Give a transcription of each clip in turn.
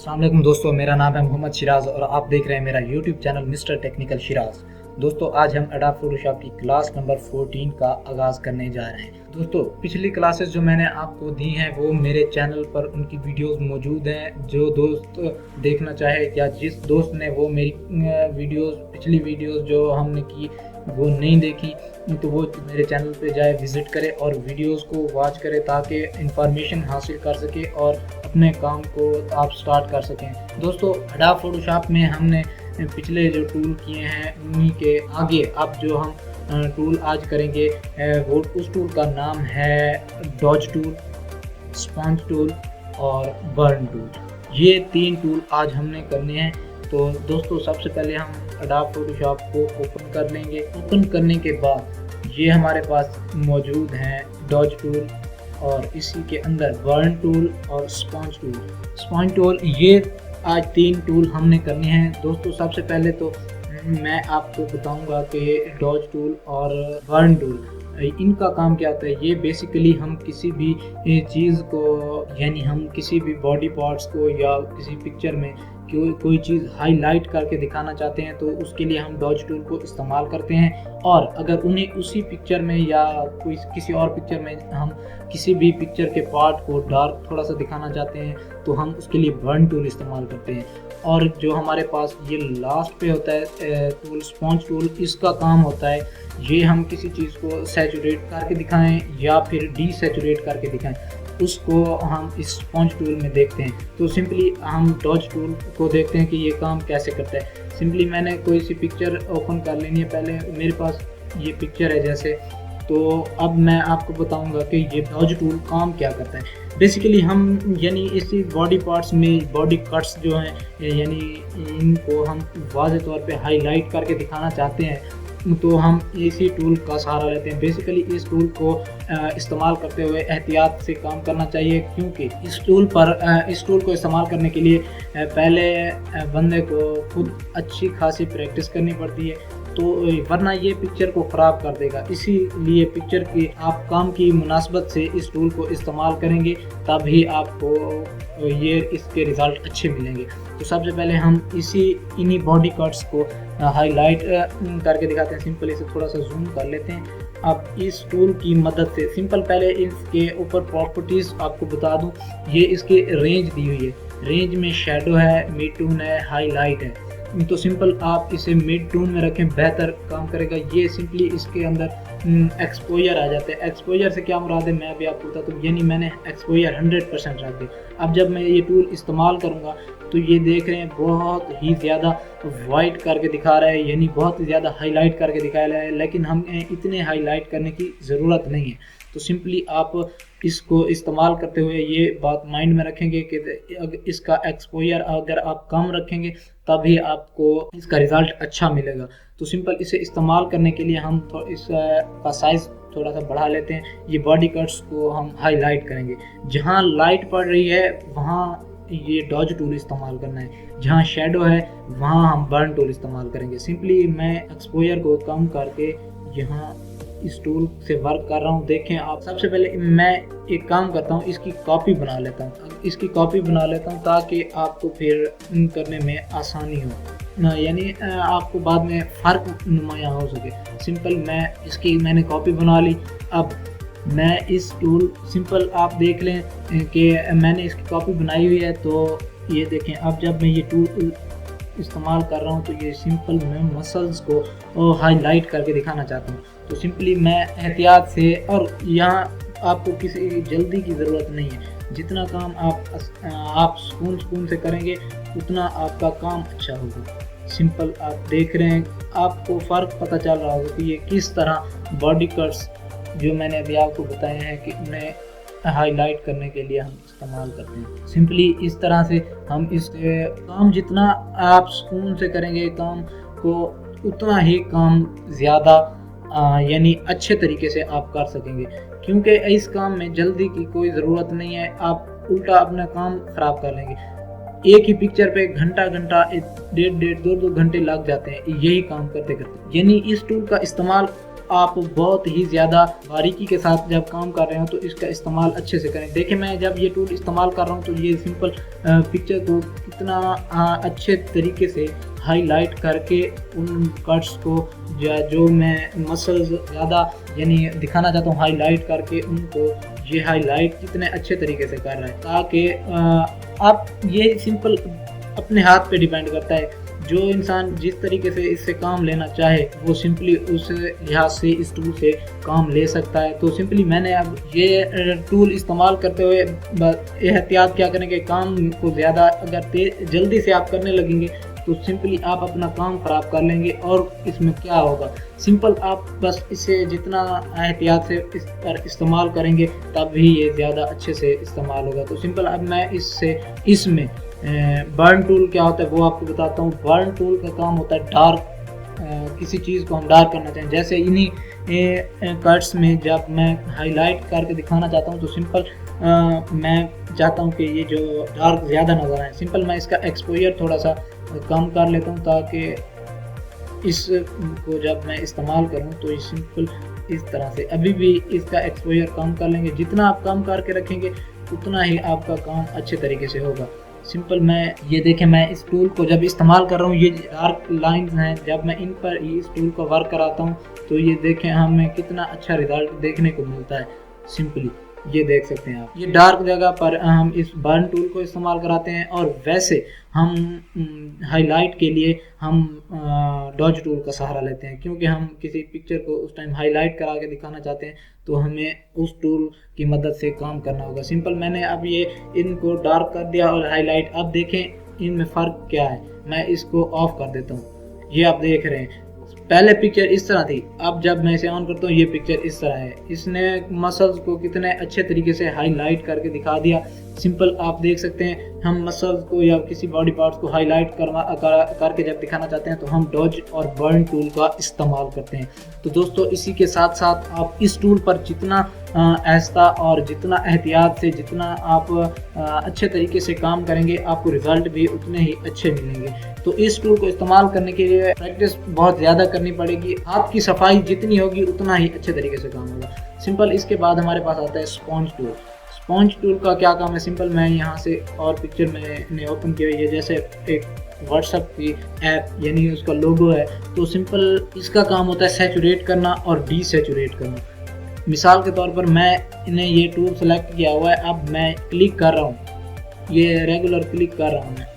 अस्सलाम वालेकुम दोस्तों, मेरा नाम है मोहम्मद शिराज और आप देख रहे हैं मेरा YouTube channel mister technical Siraj. दोस्तों, आज हम एडोब फोटोशॉप की क्लास नंबर 14 का आगाज़ करने जा रहे हैं। दोस्तों, पिछली क्लासेस जो मैंने आपको दी हैं वो मेरे चैनल पर उनकी वीडियोस मौजूद हैं। जो दोस्त देखना चाहे या जिस दोस्त ने वो मेरी पिछली वीडियोस जो हमने की वो नहीं देखी तो वो मेरे चैनल पे जाए, विज़िट करे और वीडियोस को वॉच करे ताकि इंफॉर्मेशन हासिल कर सके और अपने काम को आप स्टार्ट कर सकें। दोस्तों, एडोब फोटोशॉप में हमने पिछले जो टूल किए हैं उन्हीं के आगे अब जो हम टूल आज करेंगे वो उस टूल का नाम है डॉज टूल, स्पॉन्ज टूल और बर्न टूल। ये 3 टूल आज हमने करने हैं। तो दोस्तों, सबसे पहले हम एडोब फोटोशॉप को ओपन कर लेंगे। ओपन करने के बाद ये हमारे पास मौजूद हैं डॉज टूल और इसी के अंदर बर्न टूल और स्पॉन्ज टूल। ये आज 3 टूल हमने करने हैं। दोस्तों, सबसे पहले तो मैं आपको बताऊंगा कि डॉज टूल और बर्न टूल इनका काम क्या होता है। ये बेसिकली हम किसी भी चीज़ को यानी हम किसी भी बॉडी पार्ट्स को या किसी पिक्चर में कोई चीज़ हाईलाइट करके दिखाना चाहते हैं तो उसके लिए हम डॉज टूल को इस्तेमाल करते हैं। और अगर उन्हें उसी पिक्चर में या कोई किसी और पिक्चर में हम किसी भी पिक्चर के पार्ट को डार्क थोड़ा सा दिखाना चाहते हैं तो हम उसके लिए बर्न टूल इस्तेमाल करते हैं। और जो हमारे पास ये लास्ट पे होता है टूल स्पॉन्ज टूल, इसका काम होता है ये हम किसी चीज़ को सैचुरेट करके दिखाएं या फिर डीसैचुरेट करके दिखाएं, उसको हम इस स्पॉन्ज टूल में देखते हैं। तो सिंपली हम डॉज टूल को देखते हैं कि ये काम कैसे करता है। सिंपली मैंने कोई सी पिक्चर ओपन कर लेनी है। पहले मेरे पास ये पिक्चर है जैसे, तो अब मैं आपको बताऊंगा कि ये डॉज टूल काम क्या करता है। बेसिकली हम यानी इसी बॉडी पार्ट्स में बॉडी कट्स जो हैं यानी इनको हम वाज़े तौर पे हाईलाइट करके दिखाना चाहते हैं तो हम इसी टूल का सहारा लेते हैं। बेसिकली इस टूल को इस्तेमाल करते हुए एहतियात से काम करना चाहिए, क्योंकि इस टूल को इस्तेमाल करने के लिए पहले बंदे को खुद अच्छी खासी प्रैक्टिस करनी पड़ती है, तो वरना ये पिक्चर को ख़राब कर देगा। इसीलिए पिक्चर की आप काम की मुनासबत से इस टूल को इस्तेमाल करेंगे तभी आपको इसके रिज़ल्ट अच्छे मिलेंगे। तो सबसे पहले हम इन्हीं बॉडी कट्स को हाईलाइट करके दिखाते हैं। सिंपल इसे थोड़ा सा जूम कर लेते हैं। अब इस टूल की मदद से सिंपल पहले इसके ऊपर प्रॉपर्टीज़ आपको बता दूं। ये इसकी रेंज दी हुई है। रेंज में शैडो है, मिड टून है, हाईलाइट है। तो सिंपल आप इसे मिड टून में रखें, बेहतर काम करेगा। ये सिंपली इसके अंदर एक्सपोजर आ जाता है। एक्सपोजर से क्या मुराद है मैं अभी आपको बताता हूँ। यानी मैंने एक्सपोजर 100% रख दिया। अब जब मैं ये टूल इस्तेमाल करूँगा तो ये देख रहे हैं बहुत ही ज़्यादा वाइट करके दिखा रहा है, यानी बहुत ही ज़्यादा हाईलाइट करके दिखा रहा है, लेकिन हमें इतने हाईलाइट करने की ज़रूरत नहीं है। तो सिंपली आप इसको इस्तेमाल करते हुए ये बात माइंड में रखेंगे कि इसका एक्सपोजर अगर आप कम रखेंगे तभी आपको इसका रिज़ल्ट अच्छा मिलेगा। तो सिंपल इसे इस्तेमाल करने के लिए हम इसका साइज़ थोड़ा सा बढ़ा लेते हैं। ये बॉडी कट्स को हम हाईलाइट करेंगे। जहाँ लाइट पड़ रही है वहाँ ये डॉज टूल इस्तेमाल करना है, जहाँ शैडो है वहाँ हम बर्न टूल इस्तेमाल करेंगे। सिंपली मैं एक्सपोजर को कम करके यहाँ इस टूल से वर्क कर रहा हूँ। देखें आप, सबसे पहले मैं एक काम करता हूँ, इसकी कॉपी बना लेता हूँ ताकि आपको फिर करने में आसानी हो, यानी आपको बाद में फ़र्क नुमायाँ हो सके। सिंपल मैंने कॉपी बना ली। अब मैं इस टूल सिंपल आप देख लें कि मैंने इसकी कॉपी बनाई हुई है। तो ये देखें, अब जब मैं ये टूल इस्तेमाल कर रहा हूँ तो ये सिंपल मैं मसल्स को हाईलाइट करके दिखाना चाहता हूँ। तो सिंपली मैं एहतियात से, और यहाँ आपको किसी जल्दी की ज़रूरत नहीं है। जितना काम आप सुकून से करेंगे उतना आपका काम अच्छा होगा। सिंपल आप देख रहे हैं, आपको फ़र्क पता चल रहा होगा कि ये किस तरह बॉडी कट्स जो मैंने अभी आपको बताए हैं कि उन्हें हाईलाइट करने के लिए हम इस्तेमाल करते हैं। सिंपली इस तरह से हम इस काम जितना आप सुकून से करेंगे काम को उतना ही काम ज़्यादा यानी अच्छे तरीके से आप कर सकेंगे, क्योंकि इस काम में जल्दी की कोई ज़रूरत नहीं है। आप उल्टा अपना काम ख़राब कर लेंगे। एक ही पिक्चर पे घंटा 1.5 2 घंटे लग जाते हैं यही काम करते करते। यानी इस टूल का इस्तेमाल आप बहुत ही ज़्यादा बारीकी के साथ जब काम कर रहे हो तो इसका इस्तेमाल अच्छे से करें। देखिए मैं जब ये टूल इस्तेमाल कर रहा हूँ तो ये सिंपल पिक्चर को कितना अच्छे तरीके से हाईलाइट करके उन कट्स को जो मैं मसल्स ज़्यादा यानी दिखाना चाहता हूँ हाईलाइट करके उनको ये हाईलाइट कितने अच्छे तरीके से कर रहा है, ताकि आप ये सिंपल अपने हाथ पे डिपेंड करता है। जो इंसान जिस तरीके से इससे काम लेना चाहे वो सिंपली उस लिहाज से इस टूल से काम ले सकता है। तो सिंपली मैंने अब ये टूल इस्तेमाल करते हुए एहतियात क्या करेंगे, काम को ज़्यादा अगर जल्दी से आप करने लगेंगे तो सिंपली आप अपना काम ख़राब कर लेंगे। और इसमें क्या होगा, सिंपल आप बस इसे जितना एहतियात से इस पर इस्तेमाल करेंगे तब भी ये ज़्यादा अच्छे से इस्तेमाल होगा। तो सिंपल अब मैं इसमें बर्न टूल क्या होता है वो आपको बताता हूँ। बर्न टूल का काम होता है डार्क, किसी चीज़ को हम डार्क करना चाहें, जैसे इन्हीं कट्स में जब मैं हाईलाइट करके दिखाना चाहता हूँ तो सिंपल मैं चाहता हूँ कि ये जो डार्क ज़्यादा नज़र आए, सिंपल मैं इसका एक्सपोजर थोड़ा सा कम कर लेता हूँ ताकि इसको जब मैं इस्तेमाल करूँ तो ये सिंपल इस तरह से अभी भी इसका एक्सपोजर कम कर लेंगे। जितना आप कम करके रखेंगे उतना ही आपका काम अच्छे तरीके से होगा। सिंपल मैं ये देखें, मैं इस टूल को जब इस्तेमाल कर रहा हूँ, ये डार्क लाइंस हैं, जब मैं इन पर इस टूल को वर्क कराता हूँ तो ये देखें हमें कितना अच्छा रिजल्ट देखने को मिलता है। सिंपली ये देख सकते हैं आप, ये डार्क जगह पर हम इस बर्न टूल को इस्तेमाल कराते हैं। और वैसे हम हाईलाइट के लिए हम डॉज टूल का सहारा लेते हैं, क्योंकि हम किसी पिक्चर को उस टाइम हाईलाइट करा के दिखाना चाहते हैं तो हमें उस टूल की मदद से काम करना होगा। सिंपल मैंने अब ये इनको डार्क कर दिया और हाईलाइट। अब देखें इनमें फ़र्क क्या है, मैं इसको ऑफ कर देता हूँ। ये आप देख रहे हैं पहले पिक्चर इस तरह थी, अब जब मैं इसे ऑन करता हूँ ये पिक्चर इस तरह है। इसने मसल्स को कितने अच्छे तरीके से हाईलाइट करके दिखा दिया। सिंपल आप देख सकते हैं हम मसल्स को या किसी बॉडी पार्ट्स को हाईलाइट करके जब दिखाना चाहते हैं तो हम डॉज और बर्न टूल का इस्तेमाल करते हैं। तो दोस्तों इसी के साथ साथ आप इस टूल पर जितना आहिस्ता और जितना एहतियात से जितना आप अच्छे तरीके से काम करेंगे आपको रिज़ल्ट भी उतने ही अच्छे मिलेंगे। तो इस टूल को इस्तेमाल करने के लिए प्रैक्टिस बहुत ज़्यादा करनी पड़ेगी। हाथ की सफाई जितनी होगी उतना ही अच्छे तरीके से काम होगा। सिंपल इसके बाद हमारे पास आता है स्पॉन्ज टूल। स्पॉन्ज टूल का क्या काम है, सिंपल मैं यहाँ से और पिक्चर मैंने ओपन किया है, जैसे एक व्हाट्सएप की ऐप यानी उसका लोगो है। तो सिंपल इसका काम होता है सैचुरेट करना और डीसैचुरेट करना। मिसाल के तौर पर मैंने ये टूल सेलेक्ट किया हुआ है, अब मैं क्लिक कर रहा हूँ, ये रेगुलर क्लिक कर रहा हूँ मैं,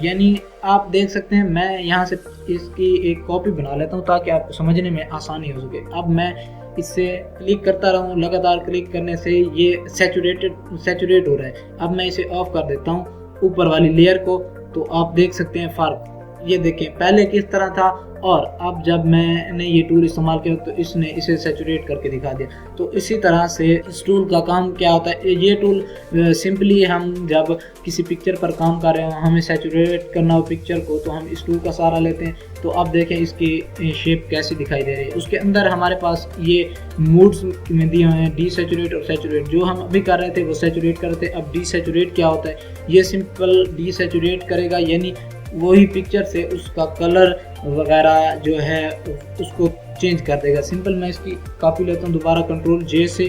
यानी आप देख सकते हैं मैं यहाँ से इसकी एक कॉपी बना लेता हूँ ताकि आपको समझने में आसानी हो सके। अब मैं इससे क्लिक करता रहूँ, लगातार क्लिक करने से ये सैचुरेट हो रहा है। अब मैं इसे ऑफ कर देता हूँ ऊपर वाली लेयर को, तो आप देख सकते हैं फ़र्क। ये देखें पहले किस तरह था और अब जब मैंने ये टूल इस्तेमाल किया तो इसने इसे सैचुरेट करके दिखा दिया। तो इसी तरह से इस टूल का काम क्या होता है, ये टूल सिंपली हम जब किसी पिक्चर पर काम कर रहे हो, हमें सैचुरेट करना हो पिक्चर को, तो हम इस टूल का सहारा लेते हैं। तो अब देखें इसकी शेप कैसी दिखाई दे रही है। उसके अंदर हमारे पास ये मूड्स में दिए हुए हैं, डीसैचुरेट और सैचुरेट। जो हम अभी कर रहे थे वो सैचुरेट कर रहे थे, अब डीसैचुरेट क्या होता है, ये सिंपल डीसैचुरेट करेगा, यानी वही पिक्चर से उसका कलर वगैरह जो है उसको चेंज कर देगा। सिंपल मैं इसकी कॉपी लेता हूँ दोबारा कंट्रोल जे से।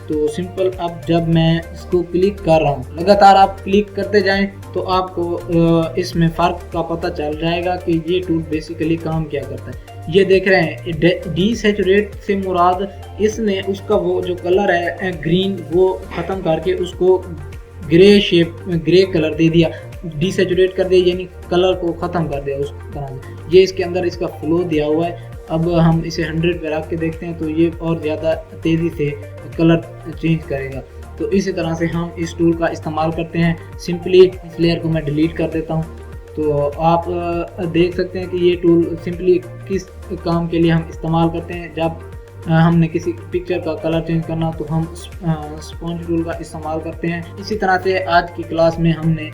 तो सिंपल अब जब मैं इसको क्लिक कर रहा हूँ, लगातार आप क्लिक करते जाएं तो आपको इसमें फ़र्क का पता चल जाएगा कि ये टूल बेसिकली काम क्या करता है। ये देख रहे हैं डीसैचुरेट से मुराद इसने उसका वो जो कलर है ग्रीन वो ख़त्म करके उसको ग्रे कलर दे दिया, डीसैचुरेट कर दिया, यानी कलर को ख़त्म कर दिया उस तरह से। ये इसके अंदर इसका फ्लो दिया हुआ है। अब हम इसे 100 पे रख के देखते हैं तो ये और ज़्यादा तेज़ी से कलर चेंज करेगा। तो इसी तरह से हम इस टूल का इस्तेमाल करते हैं। सिंपली इस लेयर को मैं डिलीट कर देता हूँ। तो आप देख सकते हैं कि ये टूल सिंपली किस काम के लिए हम इस्तेमाल करते हैं। जब हमने किसी पिक्चर का कलर चेंज करना तो हम स्पॉन्ज टूल का इस्तेमाल करते हैं। इसी तरह से आज की क्लास में हमने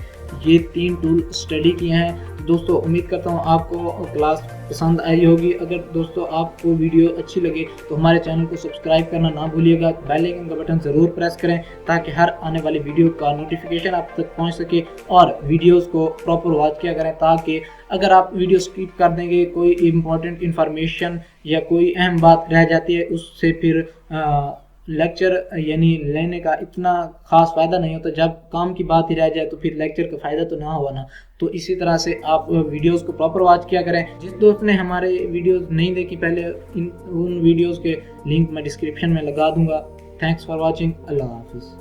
ये 3 टूल स्टडी किए हैं। दोस्तों उम्मीद करता हूँ आपको क्लास पसंद आई होगी। अगर दोस्तों आपको वीडियो अच्छी लगे तो हमारे चैनल को सब्सक्राइब करना ना भूलिएगा, बेल आइकन का बटन ज़रूर प्रेस करें ताकि हर आने वाली वीडियो का नोटिफिकेशन आप तक पहुंच सके, और वीडियोस को प्रॉपर वॉच किया करें ताकि अगर आप वीडियो स्किप कर देंगे, कोई इंपॉर्टेंट इन्फॉर्मेशन या कोई अहम बात रह जाती है, उससे फिर लेक्चर यानी लेने का इतना खास फ़ायदा नहीं होता। जब काम की बात ही रह जाए तो फिर लेक्चर का फ़ायदा तो ना हुआ ना। तो इसी तरह से आप वीडियोस को प्रॉपर वॉच किया करें। जिस दोस्त ने हमारे वीडियोस नहीं देखी पहले, उन वीडियोस के लिंक मैं डिस्क्रिप्शन में लगा दूंगा। Thanks for watching. अल्लाह हाफिज़।